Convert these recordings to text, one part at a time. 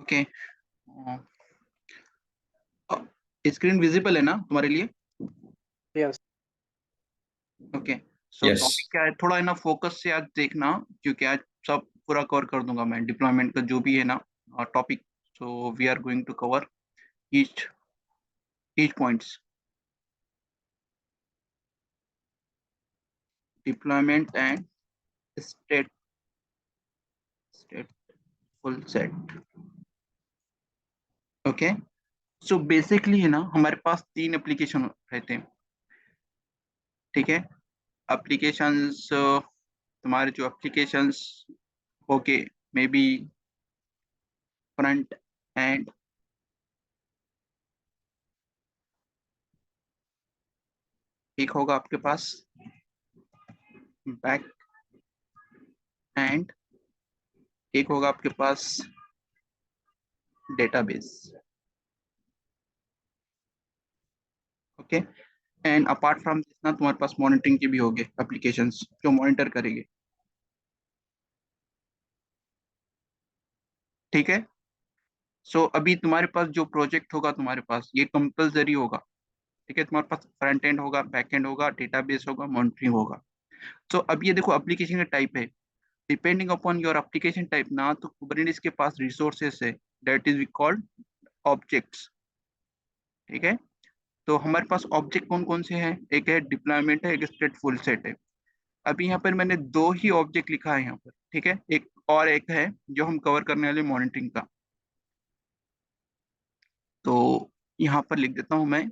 Okay, screen visible है ना तुम्हारे लिए? यस। ओके, सो Yes. टॉपिक क्या है, थोड़ा है ना फोकस से आज देखना, क्योंकि आज सब पूरा कवर कर दूंगा मैं डिप्लॉयमेंट का जो भी है ना topic. So we are going to cover each each points, deployment and state stateful set. Okay, so basically है ना हमारे पास तीन एप्लीकेशन रहते हैं, ठीक है। एप्लीकेशंस, तुम्हारे जो applications, okay, may be front end, एक होगा आपके पास बैक एंड, एक होगा आपके पास database. Okay, and apart from this ना तुम्हारे पास मॉनिटरिंग के भी होंगे एप्लीकेशंस जो मॉनिटर करेंगे, ठीक है। सो अभी तुम्हारे पास जो प्रोजेक्ट होगा तुम्हारे पास ये कंपलसरी होगा, ठीक है। तुम्हारे पास फ्रंट एंड होगा, बैक एंड होगा, डेटाबेस होगा, मॉनिटरिंग होगा। सो अब ये देखो एप्लीकेशन का टाइप है, depending upon your application type ना, तो कुबरनेटिस के पास रिसोर्सेस है, that is we called objects, ठीक है। तो हमारे पास ऑब्जेक्ट कौन कौन से हैं, एक है डिप्लॉयमेंट है, एक स्टेटफुल सेट है। अभी यहाँ पर मैंने दो ही ऑब्जेक्ट लिखा है यहाँ पर, ठीक है। एक और एक है जो हम कवर करने वाले मॉनिटरिंग का, तो यहाँ पर लिख देता हूँ मैं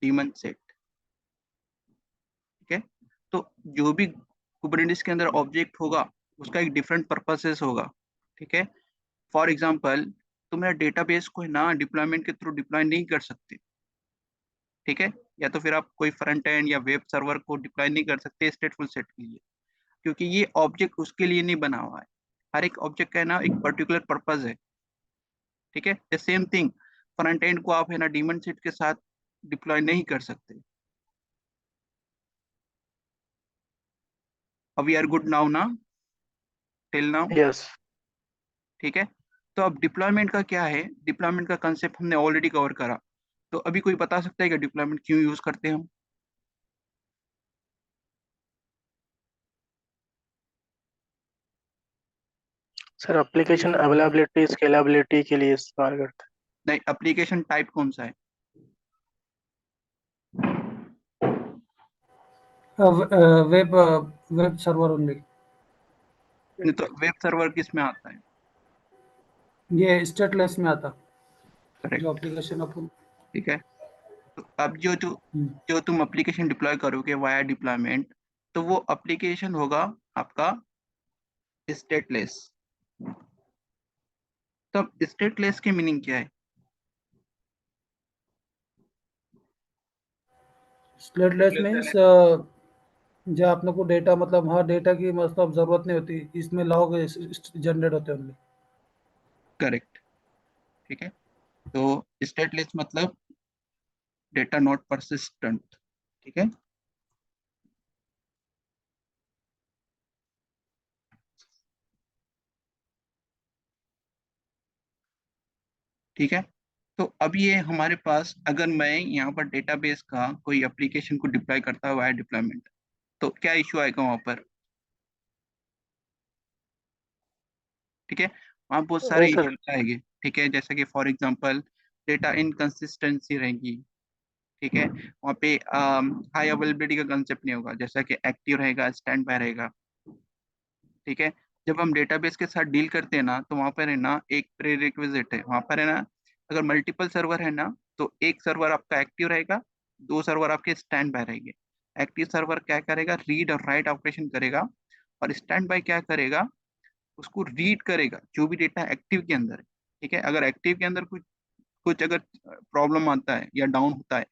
डीमन सेट, ठीक है। तो जो भी कुबरनेटिस के अंदर ऑब्जेक्ट होगा उसका एक डिफरेंट पर्पसेस होगा, ठीक है। फॉर एग्जाम्पल, तो मेरा डेटाबेस को है ना डिप्लॉयमेंट के थ्रू डिप्लॉय नहीं कर सकते, ठीक है। या तो फिर आप कोई फ्रंट एंड या वेब सर्वर को डिप्लॉय नहीं कर सकते स्टेटफुल सेट के लिए, क्योंकि ये ऑब्जेक्ट उसके लिए नहीं बना हुआ है। हर एक ऑब्जेक्ट का है ना एक पर्टिकुलर पर्पज है, ठीक है। The same thing, front end को आप है ना डीमन सेट के साथ डिप्लॉय नहीं कर सकते। वी आर गुड नाउ ना, टिल नाउ, यस। ठीक है। तो अब डिप्लॉयमेंट का क्या है, डिप्लॉयमेंट का कंसेप्ट हमने ऑलरेडी कवर करा। तो अभी कोई बता सकता है कि डिप्लॉयमेंट क्यों यूज करते हैं हम? सर एप्लीकेशन अवेलेबिलिटी स्केलेबिलिटी के लिए इस्तेमाल करते नहीं, एप्लीकेशन टाइप कौन सा है? Web web server only. नहीं तो वेब सर्वर किस में आता है? ये स्टेटलेस में आता जो करेक्ट, एप्लीकेशन अपन। ठीक है। तो अब जो जो जो तुम एप्लीकेशन डिप्लॉय करोगे वाया डिप्लॉयमेंट, तो वो एप्लीकेशन होगा आपका स्टेटलेस। तो अब स्टेटलेस की मीनिंग क्या है? स्टेटलेस मीन्स जो अपने को डेटा मतलब हाँ डेटा की मतलब जरूरत नहीं होती, इसमें लॉग जनरेट होते हैं ओनली। करेक्ट, ठीक है। तो स्टेटलेस मतलब डेटा नॉट परसिस्टेंट, ठीक है। ठीक है, तो अब ये हमारे पास अगर मैं यहाँ पर डेटाबेस का कोई एप्लीकेशन को डिप्लॉय करता हुआ है डिप्लॉयमेंट, तो क्या इश्यू आएगा वहां पर? ठीक है, वहाँ बहुत सारे नहीं सर। इश्यूज आएंगे, ठीक है। जैसे कि फॉर एग्जांपल डेटा इनकंसिस्टेंसी रहेगी, ठीक है। वहाँ पे हाई अवेलेबिलिटी का कंसेप्ट नहीं होगा, जैसा कि एक्टिव रहेगा, स्टैंड बाय रहेगा, ठीक है। जब हम डेटाबेस के साथ डील करते हैं ना, तो वहाँ पर है ना एक प्रेरिक्विजिट है, वहाँ पर है ना अगर मल्टीपल सर्वर है ना, तो एक सर्वर आपका एक्टिव रहेगा, दो सर्वर आपके स्टैंड बाय रहेंगे। एक्टिव सर्वर क्या करेगा, रीड और राइट ऑपरेशन करेगा, और स्टैंड बाय क्या करेगा, उसको रीड करेगा जो भी डेटा एक्टिव के अंदर है, ठीक है। अगर एक्टिव के अंदर कुछ कुछ अगर प्रॉब्लम आता है या डाउन होता है,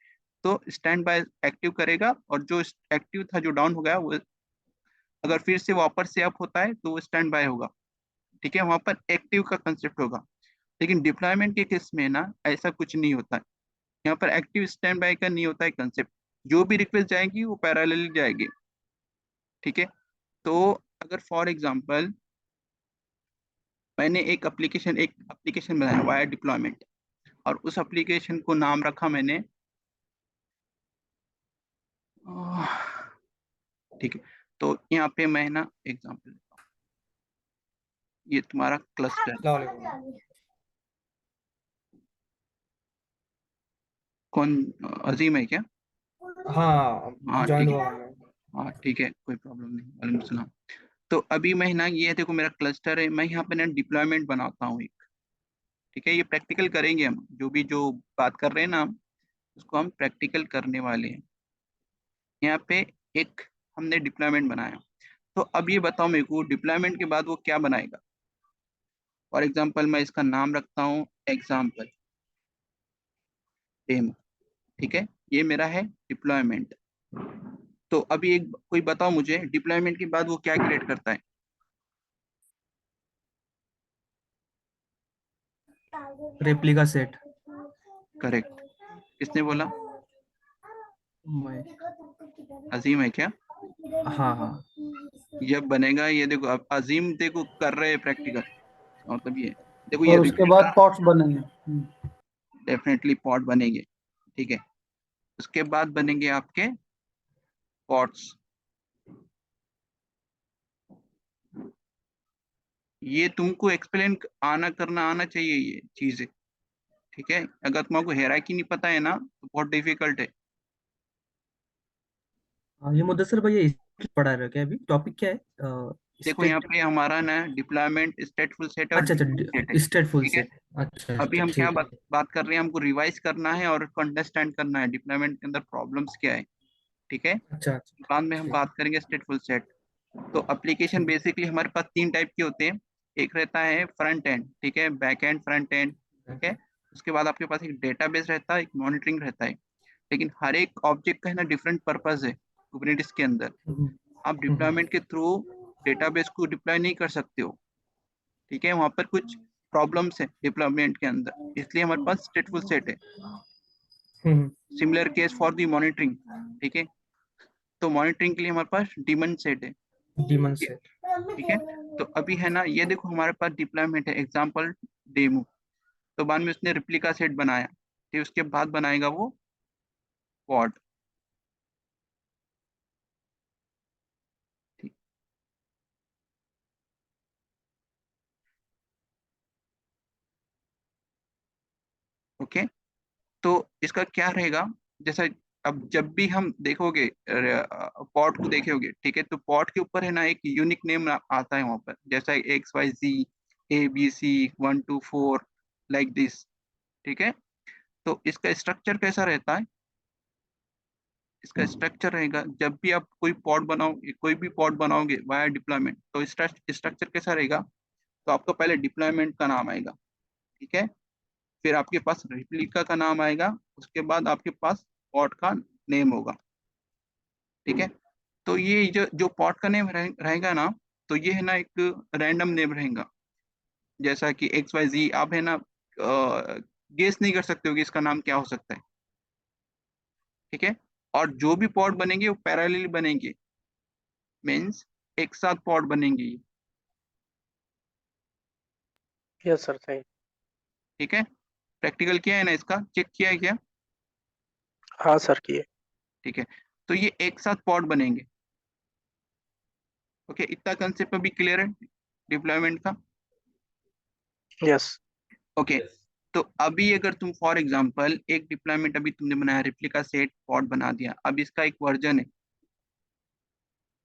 तो स्टैंड बाय एक्टिव करेगा, और जो एक्टिव था जो डाउन हो गया वो अगर फिर से वापस से अप होता है तो वो स्टैंड बाय होगा, ठीक है। वहां पर एक्टिव का कंसेप्ट होगा। लेकिन डिप्लॉयमेंट के केस में ना ऐसा कुछ नहीं होता है, यहाँ पर एक्टिव स्टैंड बाय का नहीं होता है कंसेप्ट। जो भी रिक्वेस्ट जाएगी वो पैरेलली जाएगी, ठीक है। तो अगर फॉर एग्जांपल मैंने एक एप्लीकेशन बनाया वाया डिप्लॉयमेंट, और उस एप्लीकेशन को नाम रखा मैंने, ठीक है। तो यहाँ पे मैं ना एग्जांपल देता हूँ, ये तुम्हारा क्लस्टर, कौन, अजीम है क्या? हाँ, हाँ ज्वाइन ठीक है, हुआ हूँ मैं। हाँ ठीक है, कोई प्रॉब्लम नहीं, वालेकुम सलाम। तो अभी मैं ना, ये देखो मेरा क्लस्टर है, मैं यहाँ पे ना डिप्लॉयमेंट बनाता हूँ एक, ठीक है। ये प्रैक्टिकल करेंगे हम, जो बात कर रहे हैं ना हम, उसको हम प्रैक्टिकल करने वाले हैं। यहाँ पे एक हमने डिप्लॉयमेंट बनाया, तो अब ये बताओ मेरे को, डिप्लॉयमेंट के बाद वो क्या बनाएगा। फॉर एग्जाम्पल मैं इसका नाम रखता हूँ एग्जाम्पल डेमो, ठीक है, ये मेरा है डिप्लॉयमेंट। तो अभी एक कोई बताओ मुझे, डिप्लॉयमेंट के बाद वो क्या क्रिएट करता है? Replica set. करेक्ट, किसने बोला? मैं। अजीम है क्या? हाँ हाँ। जब बनेगा, ये देखो अब अजीम देखो कर रहे हैं प्रैक्टिकल, मतलब ये देखो, ये और उसके बाद रिप्लिका, पॉट्स बनेंगे। डेफिनेटली पॉट बनेंगे, ठीक है। उसके बाद बनेंगे आपके पॉट्स, ये तुमको एक्सप्लेन आना करना आना चाहिए ये चीजें, ठीक है। अगर तुमको हेराकी नहीं पता है ना, तो बहुत डिफिकल्ट है। हाँ, ये मुदस्सिर भैया इस पढ़ा रहे हो क्या अभी? टॉपिक क्या है? देखो यहाँ स्टेट। पे हमारा ना डिप्लॉयमेंट स्टेटफुल सेट और अच्छा अच्छा, डिफरेंट सेट है, स्टेट फुल ठीक है। सेट। अच्छा अभी अच्छा, हम क्या ठीक है। बात कर रहे हैं, हमको रिवाइज करना है और अंडरस्टैंड करना है डिप्लॉयमेंट के अंदर प्रॉब्लम्स क्या है, ठीक है। अच्छा अच्छा, बाद में हम ठीक बात करेंगे स्टेटफुल सेट। तो एप्लीकेशन ठीक। बेसिकली हमारे पास तीन टाइप के होते हैं। एक रहता है फ्रंट एंड, ठीक है, बैक एंड, फ्रंट एंड, ठीक है। उसके बाद आपके पास एक डेटाबेस रहता है, एक मॉनिटरिंग रहता है। लेकिन हर एक ऑब्जेक्ट का है ना डिफरेंट पर्पस है कुबरनेटिस के अंदर। हम्म, आप हम्म, डिप्लॉयमेंट के थ्रू डेटाबेस को डिप्लॉय नहीं कर सकते हो, ठीक है, वहां पर कुछ प्रॉब्लम्स है डिप्लॉयमेंट के अंदर, इसलिए हमारे पास स्टेटफुल सेट है। Hmm, similar case for the monitoring, ठीक है। तो मॉनिटरिंग के लिए हमारे पास डिमन सेट है, डीमन सेट। ठीक है। तो अभी है ना, ये देखो हमारे पास डिप्लॉयमेंट है एग्जाम्पल डेमो, तो बाद में उसने रिप्लिका सेट बनाया, फिर उसके बाद बनाएगा वो पॉड, ठीक, ओके। तो इसका क्या रहेगा, जैसा अब जब भी हम देखोगे पॉट को देखोगे, ठीक है, तो पॉट के ऊपर है ना एक यूनिक नेम आता है वहां पर, जैसा XYZ ABC 1 2 4 लाइक दिस, ठीक है। तो इसका स्ट्रक्चर कैसा रहता है? इसका स्ट्रक्चर रहेगा, जब भी आप कोई पॉड बनाओगे, कोई भी पॉड बनाओगे वाया डिप्लॉयमेंट, तो स्ट्रक्चर कैसा रहेगा? तो आपको पहले डिप्लॉयमेंट का नाम आएगा, ठीक है, फिर आपके पास रिप्लिका का नाम आएगा, उसके बाद आपके पास पॉड का नेम होगा, ठीक है। तो ये जो पॉट का नेम रहेगा ना, तो ये है ना एक रैंडम नेम रहेगा, जैसा कि XYZ, आप है ना गेस नहीं कर सकते हो कि इसका नाम क्या हो सकता है, ठीक है। और जो भी पॉट बनेंगे वो पैरेलली बनेंगे, मीन्स एक साथ पॉट बनेंगे ये, यस सर, सही। ठीक है। प्रैक्टिकल किया है ना, इसका चेक किया है क्या? हाँ सर, किए। ठीक है। तो ये एक साथ पॉट बनेंगे, ओके, इतना कंसेप्ट अभी क्लियर है डिप्लॉयमेंट का? यस। ओके। तो अभी अगर तुम फॉर एग्जांपल एक डिप्लॉयमेंट अभी तुमने बनाया, रिप्लिका सेट पॉड बना दिया, अब इसका एक वर्जन है,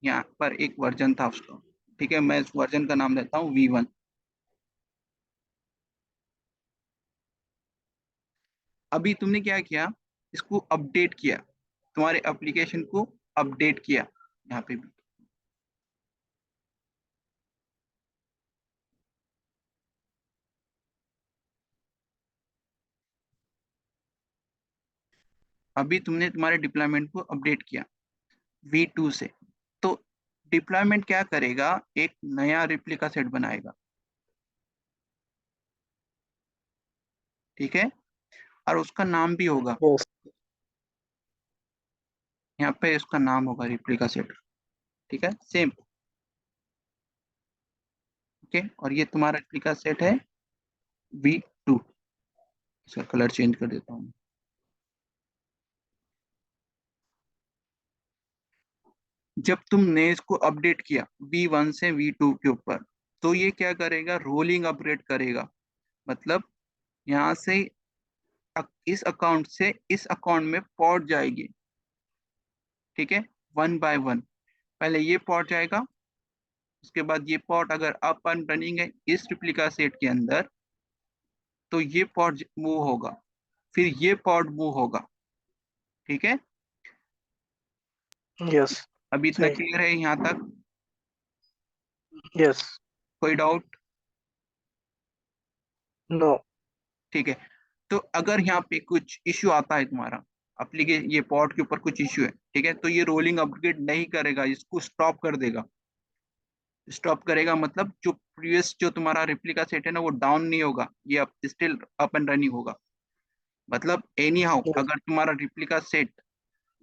यहाँ पर एक वर्जन था उसका, ठीक है, मैं इस वर्जन का नाम देता हूँ V1। अभी तुमने क्या किया, इसको अपडेट किया, तुम्हारे एप्लीकेशन को अपडेट किया, यहाँ पे भी अभी तुमने तुम्हारे डिप्लॉयमेंट को अपडेट किया V2 से, तो डिप्लॉयमेंट क्या करेगा, एक नया रिप्लिका सेट बनाएगा, ठीक है, और उसका नाम भी होगा, यस। यहाँ पे उसका नाम होगा रिप्लिका सेट, ठीक है, सेम। ओके, और ये तुम्हारा रेप्लिका सेट है V2। इसका कलर चेंज कर देता हूँ। जब तुमने इसको अपडेट किया V1 से V2 के ऊपर, तो ये क्या करेगा, रोलिंग अपग्रेड करेगा। मतलब यहाँ से इस अकाउंट से इस अकाउंट में पॉट जाएगी, ठीक है, 1 बाय 1। पहले ये पॉट जाएगा, उसके बाद ये पॉट अगर अप एंड रनिंग है इस रिप्लिका सेट के अंदर, तो ये पॉट मूव होगा, फिर ये पॉट मूव होगा। ठीक है, यस, अभी इतना सही, क्लियर है यहाँ तक? यस, कोई डाउट? नो, ठीक है, तो अगर यहाँ पे कुछ इश्यू आता है तुम्हारा एप्लीकेशन, ये पॉट के ऊपर कुछ इश्यू है, ठीक है, तो ये रोलिंग अपग्रेड नहीं करेगा, इसको स्टॉप कर देगा। स्टॉप करेगा मतलब जो प्रीवियस जो तुम्हारा रिप्लिका सेट है ना, वो डाउन नहीं होगा, ये अब स्टिल अप एंड रनिंग होगा। मतलब एनी हाउ यस, अगर तुम्हारा रिप्लिका सेट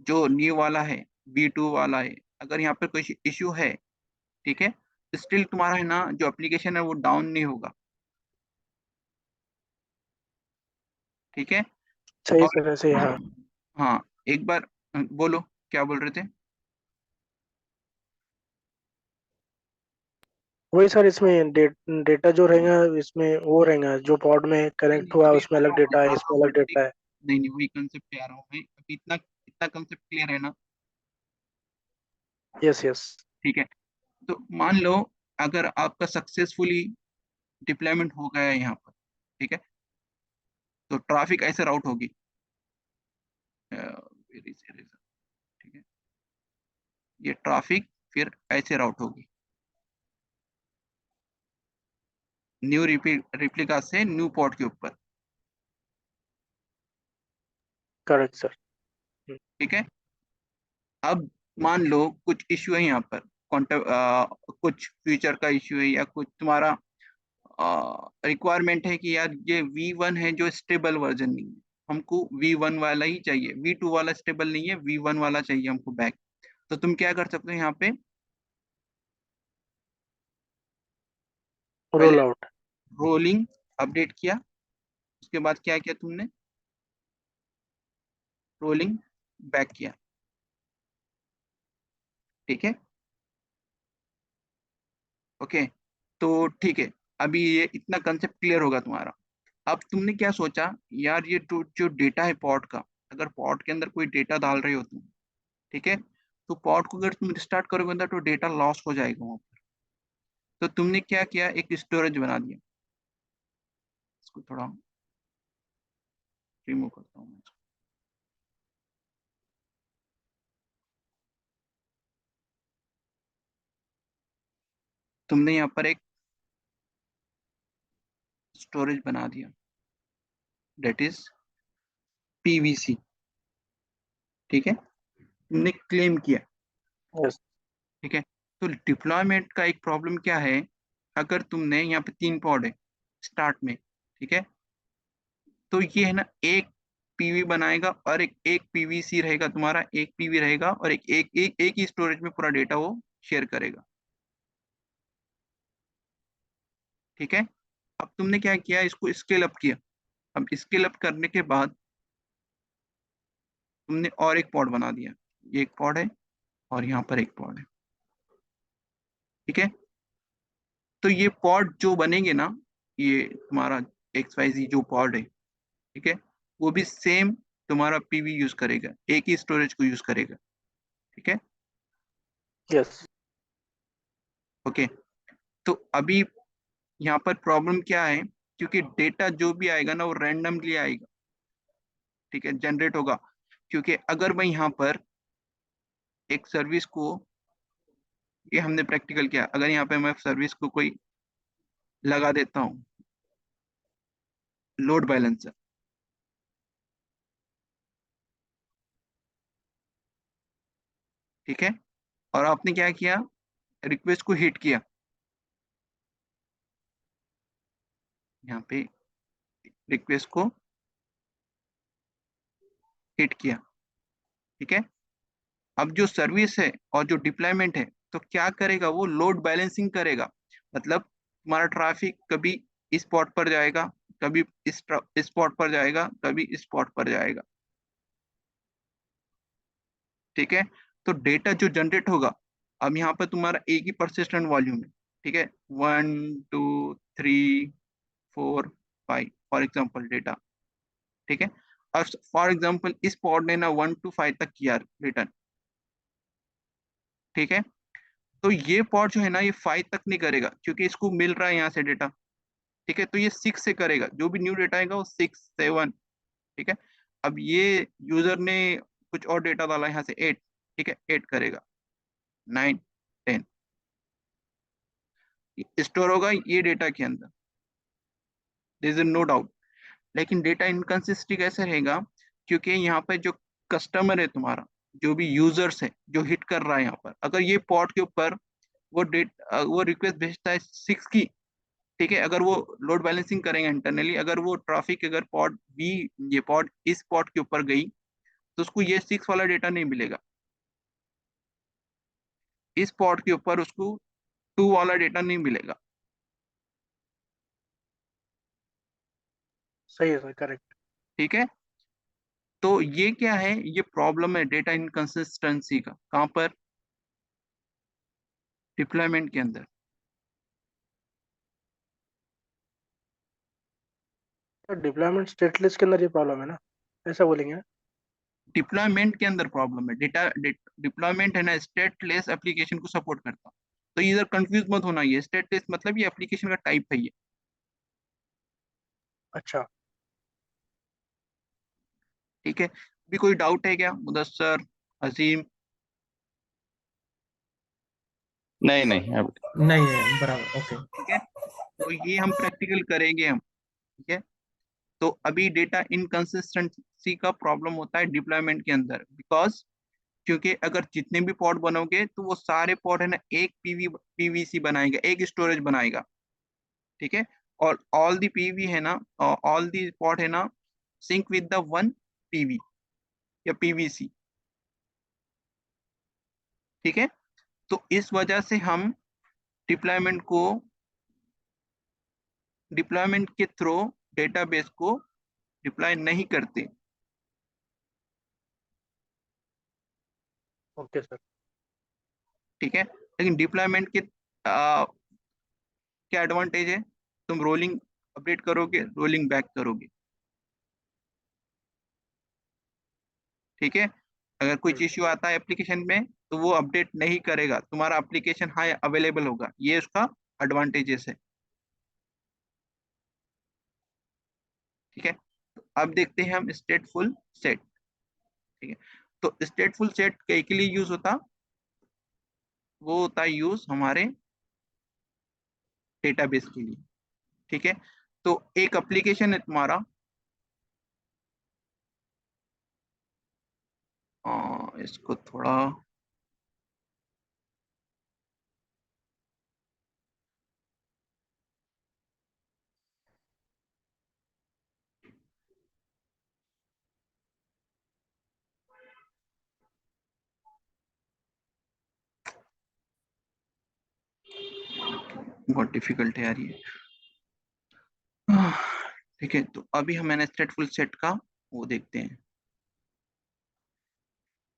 जो न्यू वाला है, V2 वाला है, अगर यहाँ पे कोई इश्यू है, ठीक है, स्टिल तुम्हारा है ना जो एप्लीकेशन है वो डाउन नहीं होगा। ठीक है, सही और सर, ऐसे ही, हाँ। हाँ, एक बार बोलो, क्या बोल रहे थे? वही सर, इसमें डेटा जो रहेगा इसमें वो रहेगा, जो पॉड में नहीं कनेक्ट नहीं, हुआ है अभी उसमें अलग डेटा है, हाँ हाँ, इसमें अलग डेटा है। नहीं नहीं, वही कंसेप्ट पे आ रहा हूँ मैं अभी। इतना इतना कंसेप्ट क्लियर है ना? यस, यस, ठीक है, तो मान लो अगर आपका सक्सेसफुली डिप्लॉयमेंट हो गया है यहाँ पर, ठीक है, तो ट्रैफिक ऐसे राउट होगी, वेरी सीरियस, ठीक है, ये ट्रैफिक फिर ऐसे राउट होगी, न्यू रिप्लिका से न्यू पॉड के ऊपर। Correct sir. ठीक है, अब मान लो कुछ इश्यू है यहाँ पर, कुछ फीचर का इश्यू है, या कुछ तुम्हारा रिक्वायरमेंट है कि यार ये V1 है जो स्टेबल वर्जन नहीं है, हमको V1 वाला ही चाहिए, V2 वाला स्टेबल नहीं है, V1 वाला चाहिए हमको बैक। तो तुम क्या कर सकते हो यहाँ पे, रोल पहले आउट। रोलिंग अपडेट किया, उसके बाद क्या किया तुमने, रोलिंग बैक किया। ठीक है, ओके, तो ठीक है, अभी ये इतना कंसेप्ट क्लियर होगा तुम्हारा। अब तुमने क्या सोचा, यार ये जो डेटा है पॉड का, अगर पॉड के अंदर कोई डेटा डाल रहे हो तुम, ठीक है, तो पॉड को अगर तुम रिस्टार्ट करोगे अंदर तो डेटा लॉस हो जाएगा वहां पर। तो तुमने क्या किया, एक स्टोरेज बना दिया। इसको थोड़ा रिमूव करता हूँ मैं। तुमने यहाँ पर एक स्टोरेज बना दिया, डेट इज PVC। ठीक है, तुमने क्लेम किया। यस, ठीक है, तो डिप्लॉयमेंट का एक प्रॉब्लम क्या है, अगर तुमने यहाँ पे 3 पॉड है स्टार्ट में, ठीक है, तो ये है ना, एक PV बनाएगा और एक एक PVC रहेगा तुम्हारा, एक PV रहेगा, और एक ही स्टोरेज में पूरा डेटा वो शेयर करेगा। ठीक है, अब तुमने क्या किया, इसको स्केल अप किया। अब स्केल अप करने के बाद तुमने और एक पॉड बना दिया, ये एक पॉड है और यहाँ पर एक पॉड है। ठीक है, तो ये पॉड जो बनेंगे ना, ये तुम्हारा XYZ जो पॉड है, ठीक है, वो भी सेम तुम्हारा PV यूज करेगा, एक ही स्टोरेज को यूज करेगा। ठीक है, यस, ओके, तो अभी यहाँ पर प्रॉब्लम क्या है, क्योंकि डेटा जो भी आएगा ना वो रैंडमली आएगा। ठीक है, जनरेट होगा, क्योंकि अगर मैं यहाँ पर एक सर्विस को, ये हमने प्रैक्टिकल किया, अगर यहाँ पे मैं सर्विस को कोई लगा देता हूँ लोड बैलेंसर, ठीक है, और आपने क्या किया, रिक्वेस्ट को हिट किया, यहाँ पे रिक्वेस्ट को हिट किया। ठीक है, अब जो सर्विस है और जो डिप्लॉयमेंट है, तो क्या करेगा, वो लोड बैलेंसिंग करेगा। मतलब तुम्हारा ट्रैफिक कभी इस स्पॉट पर जाएगा, कभी इस स्पॉट पर जाएगा, कभी इस स्पॉट पर जाएगा। ठीक है, तो डेटा जो जनरेट होगा, अब यहाँ पर तुम्हारा एक ही परसिस्टेंट वॉल्यूम है। ठीक है, 1 2 3 4 5 फॉर एग्जाम्पल डेटा। ठीक है, और फॉर एग्जाम्पल इस पॉड ने ना 1 to 5 तक किया रिटर्न। ठीक है, तो ये पॉड जो है ना ये 5 तक नहीं करेगा क्योंकि इसको मिल रहा है यहाँ से डेटा। ठीक है, तो ये 6 से करेगा, जो भी न्यू डेटा आएगा वो 6 7। ठीक है, अब ये यूजर ने कुछ और डेटा डाला यहाँ से 8। ठीक है, 8 करेगा, 9 10 स्टोर होगा ये डेटा के अंदर, देयर इज नो डाउट। लेकिन डेटा इनकंसिस्टेंसी कैसे रहेगा, क्योंकि यहाँ पे जो कस्टमर है तुम्हारा, जो भी यूजर्स है जो हिट कर रहा है यहाँ पर, अगर ये पॉड के ऊपर वो रिक्वेस्ट भेजता है 6 की। ठीक है, अगर वो लोड बैलेंसिंग करेंगे इंटरनली, अगर वो ट्रैफिक अगर पॉड बी, ये पॉड इस पॉड के ऊपर गई, तो उसको ये 6 वाला डेटा नहीं मिलेगा। इस पॉड के ऊपर उसको 2 वाला डेटा नहीं मिलेगा। सही है सर, करेक्ट। ठीक है, तो ये क्या है, ये प्रॉब्लम है डेटा इनकंसिस्टेंसी का। कहाँ पर? डिप्लॉयमेंट के अंदर। तो डिप्लॉयमेंट स्टेटलेस के अंदर ये प्रॉब्लम है ना, ऐसा बोलेंगे ना? डिप्लॉयमेंट के अंदर प्रॉब्लम है। डेटा डिप्लॉयमेंट है ना स्टेटलेस एप्लीकेशन को सपोर्ट करता। तो इधर कंफ्यूज मत होना, ये स्टेटलेस मतलब ये एप्लीकेशन का टाइप है ये। अच्छा। ठीक है, भी कोई डाउट है क्या मुदस्सर, अजीम? नहीं नहीं अब नहीं है, बराबर, ओके। ठीक है, तो ये हम प्रैक्टिकल करेंगे हम। ठीक है, तो अभी डेटा इनकंसिस्टेंसी का प्रॉब्लम होता है डिप्लॉयमेंट के अंदर, बिकॉज क्योंकि अगर जितने भी पॉड बनोगे तो वो सारे पॉड है ना एक पीवीसी बनाएगा, एक स्टोरेज बनाएगा। ठीक है, और ऑल दी पीवी है ना, ऑल दी पॉड है ना sync with the one PV या पीवीसी। ठीक है, तो इस वजह से हम डिप्लॉयमेंट को, डिप्लॉयमेंट के थ्रू डेटाबेस को डिप्लॉय नहीं करते। Okay sir. ठीक है, लेकिन डिप्लॉयमेंट के क्या एडवांटेज है, तुम रोलिंग अपडेट करोगे, रोलिंग बैक करोगे। ठीक है, अगर कुछ इश्यू आता है एप्लीकेशन में तो वो अपडेट नहीं करेगा, तुम्हारा एप्लीकेशन हाँ अवेलेबल होगा, ये उसका एडवांटेजेस है। ठीक है, तो अब देखते हैं हम स्टेटफुल सेट। ठीक है, तो स्टेटफुल सेट कई के लिए यूज होता, वो होता है यूज हमारे डेटाबेस के लिए। ठीक है, तो एक एप्लीकेशन है तुम्हारा, इसको थोड़ा बहुत डिफिकल्ट है यार ये। ठीक है, तो अभी हम मैंने स्टेटफुल सेट का वो देखते हैं।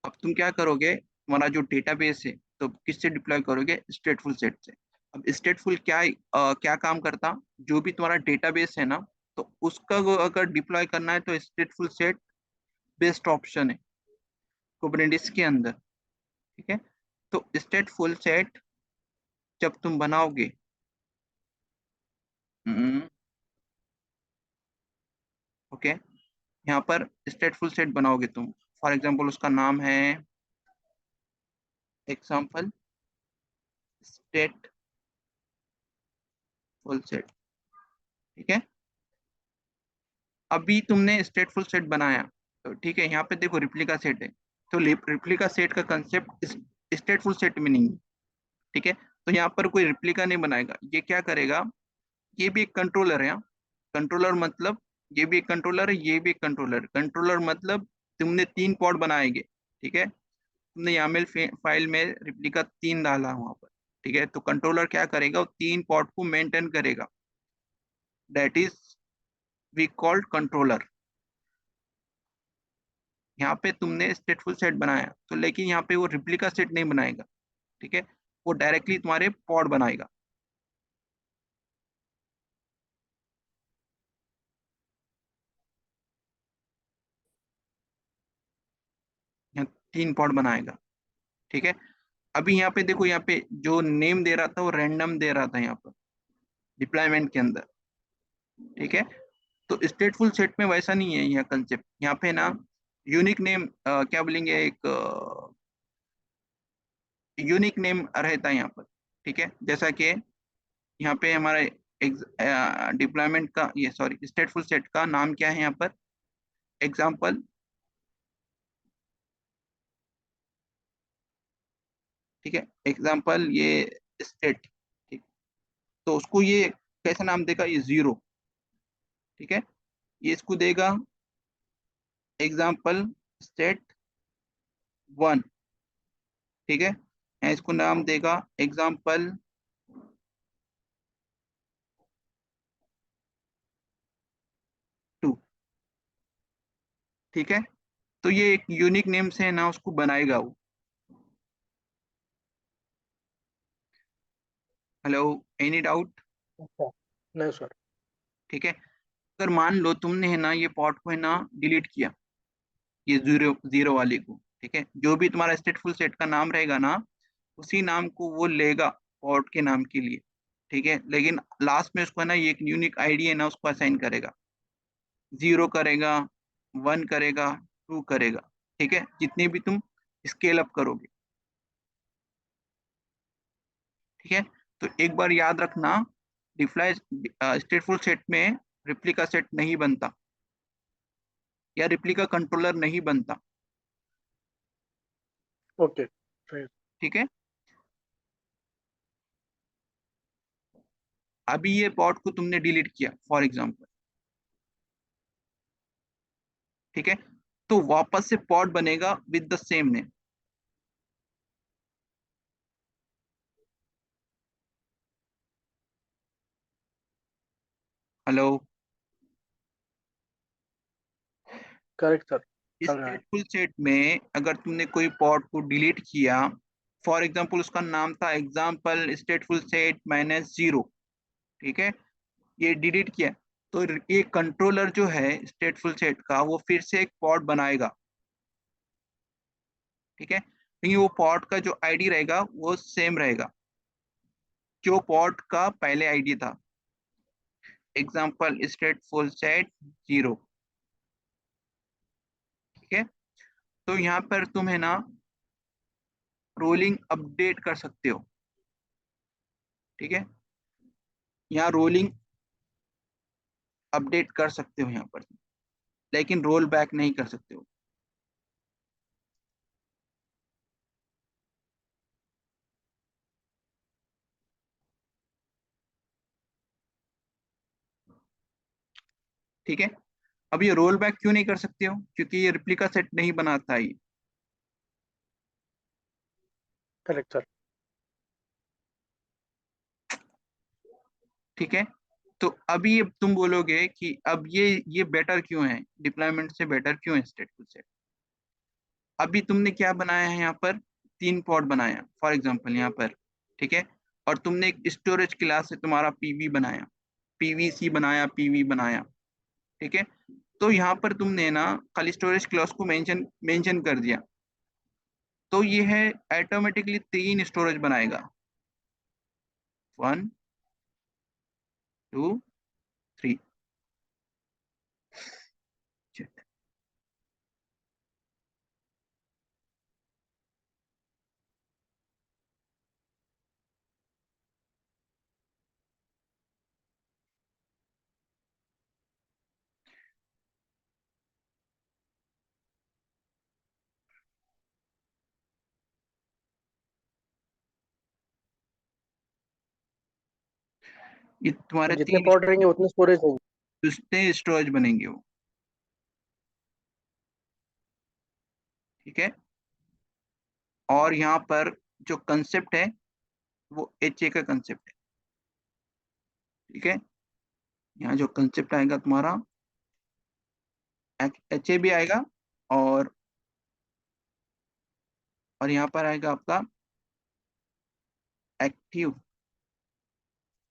अब तुम क्या करोगे, तुम्हारा जो डेटाबेस है तो किससे डिप्लॉय करोगे, स्टेटफुल सेट से। अब स्टेटफुल क्या काम करता, जो भी तुम्हारा डेटाबेस है ना, तो उसका अगर डिप्लॉय करना है तो स्टेटफुल सेट बेस्ट ऑप्शन है कुबरनेटिस के अंदर। ठीक है, तो स्टेटफुल सेट जब तुम बनाओगे, ओके, यहाँ पर स्टेटफुल सेट बनाओगे तुम, फॉर एग्जांपल उसका नाम है एग्जांपल स्टेटफुल सेट। ठीक है, अभी तुमने स्टेटफुल सेट बनाया, तो ठीक है, यहाँ पे देखो रिप्लिका सेट है, तो रिप्लिका सेट का कंसेप्ट स्टेटफुल सेट में नहीं है। ठीक है, तो यहाँ पर कोई रिप्लिका नहीं बनाएगा, ये क्या करेगा, ये भी एक कंट्रोलर है। कंट्रोलर मतलब ये भी एक कंट्रोलर है, ये भी एक कंट्रोलर। कंट्रोलर मतलब तुमने 3 पॉड बनाएंगे। ठीक है, तुमने YAML फाइल में रिप्लिका 3 डाला वहां पर। ठीक है, तो कंट्रोलर क्या करेगा, वो 3 पॉट को मेंटेन करेगा, that is we called controller. यहाँ पे तुमने स्टेटफुल सेट बनाया तो, लेकिन यहाँ पे वो रिप्लिका सेट नहीं बनाएगा, ठीक है, वो डायरेक्टली तुम्हारे पॉड बनाएगा। यहाँ 3 पॉड बनाएगा, ठीक है। अभी यहाँ पे देखो, यहाँ पे जो नेम दे रहा था वो रैंडम दे रहा था यहाँ पर डिप्लॉयमेंट के अंदर, ठीक है। तो स्टेटफुल सेट में वैसा नहीं है यहाँ कंसेप्ट, यहाँ पे ना यूनिक नेम, क्या बोलेंगे, एक यूनिक नेम रहता है यहाँ पर, ठीक है। जैसा कि यहाँ पे हमारे डिप्लॉयमेंट का, ये सॉरी, स्टेटफुल सेट का नाम क्या है यहाँ पर, एग्जाम्पल, ठीक है, एग्जाम्पल ये स्टेट, ठीक, तो उसको ये कैसा नाम देगा, ये 0, ठीक है, ये इसको देगा एग्जाम्पल स्टेट 1, ठीक है, या इसको नाम देगा एग्जाम्पल 2, ठीक है। तो ये एक यूनिक नेम से है ना उसको बनाएगा वो। Hello, any doubt? अच्छा, नहीं सर। ठीक है, अगर मान लो तुमने है ना ये पॉट को है ना डिलीट किया, ये 0 0 वाले को, ठीक है, जो भी तुम्हारा स्टेटफुल सेट का नाम रहेगा ना, उसी नाम को वो लेगा पॉट के नाम के लिए, ठीक है, लेकिन लास्ट में उसको है ना ये एक यूनिक आईडी है ना उसको असाइन करेगा, 0 करेगा, 1 करेगा, 2 करेगा, ठीक है, जितने भी तुम स्केल अप करोगे, ठीक है। तो एक बार याद रखना, डिफ्लाई स्टेटफुल सेट में रिप्लिका सेट नहीं बनता, या रिप्लिका कंट्रोलर नहीं बनता, ओके, सही। ठीक है। अभी ये पॉट को तुमने डिलीट किया फॉर एग्जांपल, ठीक है, तो वापस से पॉट बनेगा with the same name, hello. Correct sir, इस चल रहा है। स्टेटफुल सेट में अगर तुमने कोई पॉट को डिलीट किया, फॉर एग्जांपल उसका नाम था एग्जांपल स्टेटफुल सेट -0, ठीक है, ये डिलीट किया, तो ये कंट्रोलर जो है स्टेटफुल सेट का वो फिर से एक पॉट बनाएगा, ठीक है, लेकिन वो पॉट का जो आईडी रहेगा वो सेम रहेगा जो पॉट का पहले आईडी था, एग्जांपल स्टेटफुल सेट 0, ठीक है। तो यहाँ पर तुम है ना रोलिंग अपडेट कर सकते हो, ठीक है, यहाँ रोलिंग अपडेट कर सकते हो यहाँ पर, लेकिन रोल बैक नहीं कर सकते हो, ठीक है। अब ये रोल बैक क्यों नहीं कर सकते हो, क्योंकि ये रिप्लिका सेट नहीं बनाता है ये, करेक्ट सर। ठीक है। तो अभी ये तुम बोलोगे कि अब ये बेटर क्यों है, डिप्लॉयमेंट से बेटर क्यों है स्टेटफुल सेट। अभी तुमने क्या बनाया है यहाँ पर, 3 पॉड बनाया फॉर एग्जांपल यहाँ पर, ठीक है, और तुमने एक स्टोरेज क्लास से तुम्हारा पीवी बनाया, पीवीसी बनाया, पीवी बनाया, ठीक है। तो यहाँ पर तुमने ना खाली स्टोरेज क्लास को मेंशन मेंशन कर दिया, तो ये है ऑटोमेटिकली 3 स्टोरेज बनाएगा, 1 2 3, ये तुम्हारे जितने 3 पॉट रहेंगे उतने स्टोरेज रहेंगे। जितने स्टोरेज बनेंगे वो, ठीक है। और यहाँ पर जो कंसेप्ट है वो HA का कंसेप्ट है। ठीक है, यहाँ जो कंसेप्ट आएगा तुम्हारा HA भी आएगा, और यहाँ पर आएगा आपका active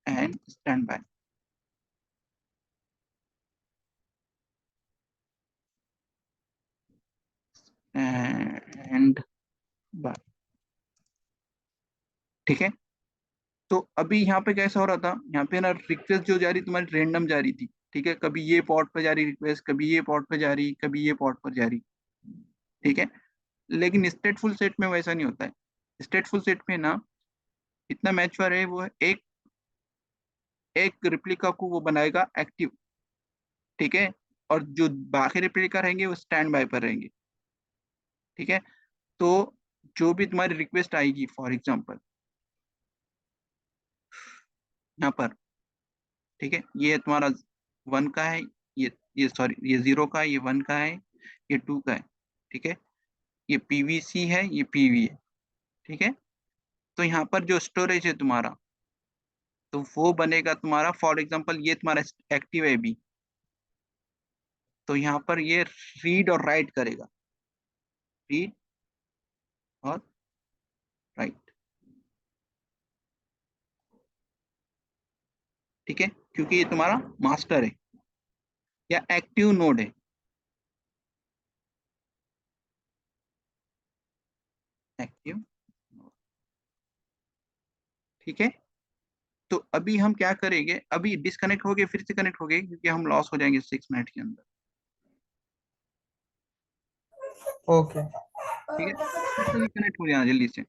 and stand by. And by, ठीक है। तो अभी यहाँ पे कैसा हो रहा था, यहाँ पे ना रिक्वेस्ट जो जा रही तुम्हारी रेंडम जा रही थी। ठीक है, कभी ये पोर्ट पे जा रही रिक्वेस्ट, कभी ये पोर्ट पे जा रही, कभी ये पोर्ट पर जा रही। ठीक है, लेकिन स्टेटफुल सेट में वैसा नहीं होता है। स्टेटफुल सेट में ना इतना मैच्योर है, वो एक एक रिप्लिका को वो बनाएगा एक्टिव। ठीक है, और जो बाकी रिप्लिका रहेंगे वो स्टैंड बाय पर रहेंगे। ठीक है, तो जो भी तुम्हारी रिक्वेस्ट आएगी, फॉर एग्जांपल यहाँ पर, ठीक है, ये तुम्हारा 1 का है, ये सॉरी, ये 0 का है, ये 1 का है, ये 2 का है। ठीक है, ये PVC है, ये PV है। ठीक है, तो यहाँ पर जो स्टोरेज है तुम्हारा, तो वो बनेगा तुम्हारा, फॉर एग्जांपल ये तुम्हारा एक्टिव है अभी, तो यहाँ पर ये रीड और राइट करेगा, रीड और राइट। ठीक है, क्योंकि ये तुम्हारा मास्टर है या एक्टिव नोड है। एक्टिव, ठीक है। तो अभी हम क्या करेंगे, अभी डिस्कनेक्ट हो गए, फिर से कनेक्ट हो गए, क्योंकि हम लॉस हो जाएंगे 6 मिनट के अंदर। ओके। ठीक है, फिर से कनेक्ट हो जाना जल्दी से।